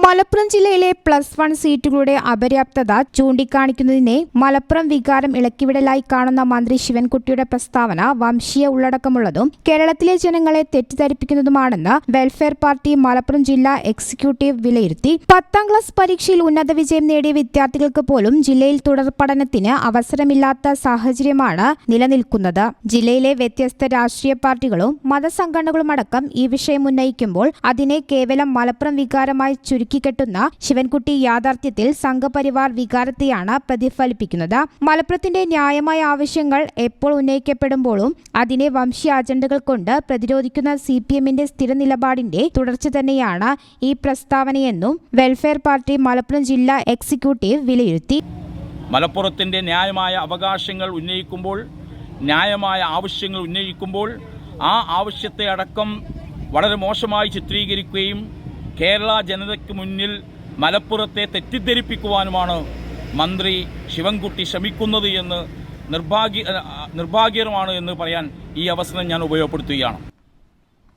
മലപ്പുറം ജില്ലയിലെ +1 സീറ്റുകളുടെ അപര്യാപ്തത ചൂണ്ടിക്കാണിക്കുന്നതിനെ മലപ്പുറം വികാരം ഇളക്കിവിടലായി കാണുന്ന മന്ത്രി ശിവൻകുട്ടിയുടെ പ്രസ്താവന വംശീയ ഉള്ളടക്കമുള്ളതും കേരളത്തിലെ ജനങ്ങളെ തെറ്റിദ്ധരിപ്പിക്കുന്നതുമാണെന്ന് വെൽഫെയർ പാർട്ടി മലപ്പുറം ജില്ലാ എക്സിക്യൂട്ടീവ് വിലയിരുത്തി. 10ാം ക്ലാസ് പരീക്ഷയിൽ ഉന്നത വിജയം നേടിയ വിദ്യാർത്ഥികൾക്ക് പോലും ജില്ലയിൽ തുടർ പഠനത്തിന് അവസരമില്ലാത്ത സാഹചര്യമാണ് നിലനിൽക്കുന്നത്. ജില്ലയിലെ വ്യത്യസ്ത രാഷ്ട്രീയ പാർട്ടികളും മതസംഘടനകളുമടക്കം ഈ വിഷയം ഉന്നയിക്കുമ്പോൾ അതിനെ കേവലം മലപ്പുറം വികാരമായി ചുരുക്കിക്കെട്ടുന്ന ശിവൻകുട്ടി യാഥാർത്ഥ്യത്തിൽ സംഘപരിവാർ വികാരത്തെയാണ് പ്രതിഫലിപ്പിക്കുന്നത്. മലപ്പുറത്തിന്റെ ന്യായമായ ആവശ്യങ്ങൾ എപ്പോൾ ഉന്നയിക്കപ്പെടുമ്പോഴും അതിനെ വംശീയ അജണ്ടകൾ കൊണ്ട് പ്രതിരോധിക്കുന്ന CPMന്റെ സ്ഥിര നിലപാടിന്റെ തുടർച്ച തന്നെയാണ് ഈ പ്രസ്താവനയെന്നും വെൽഫെയർ പാർട്ടി മലപ്പുറം ജില്ലാ എക്സിക്യൂട്ടീവ് വിലയിരുത്തി. മലപ്പുറത്തിന്റെ ന്യായമായ അവകാശങ്ങൾ ഉന്നയിക്കുമ്പോൾ, ന്യായമായ ആവശ്യങ്ങൾ ഉന്നയിക്കുമ്പോൾ ആ ആവശ്യത്തെ അടക്കം വളരെ മോശമായി ചിത്രീകരിക്കുകയും കേരള ജനതയ്ക്ക് മുന്നിൽ മലപ്പുറത്തെ തെറ്റിദ്ധരിപ്പിക്കുവാനുമാണ് മന്ത്രി ശിവൻകുട്ടി ശ്രമിക്കുന്നത് എന്ന് നിർഭാഗ്യകരമാണ് എന്ന് പറയാൻ ഈ അവസരം ഞാൻ ഉപയോഗപ്പെടുത്തുകയാണ്.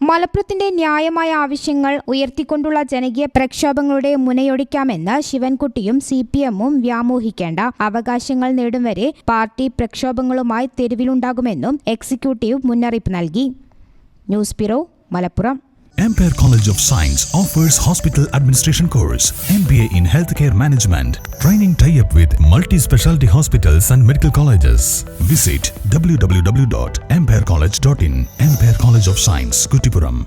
മലപ്പുറത്തിന്റെ ന്യായമായ ആവശ്യങ്ങൾ ഉയർത്തിക്കൊണ്ടുള്ള ജനകീയ പ്രക്ഷോഭങ്ങളുടെ മുനയൊടിക്കാമെന്ന് ശിവൻകുട്ടിയും CPMും വ്യാമോഹിക്കേണ്ട. അവകാശങ്ങൾ നേടും വരെ പാർട്ടി പ്രക്ഷോഭങ്ങളുമായി തെരുവിലുണ്ടാകുമെന്നും എക്സിക്യൂട്ടീവ് മുന്നറിയിപ്പ് നൽകി. News bureau, Malappuram. Ampere College of Science offers Hospital Administration course, MBA in Healthcare Management, training tie-up with multi-specialty hospitals and medical colleges. Visit www.amperecollege.in. Ampere College of Science, Kuttipuram.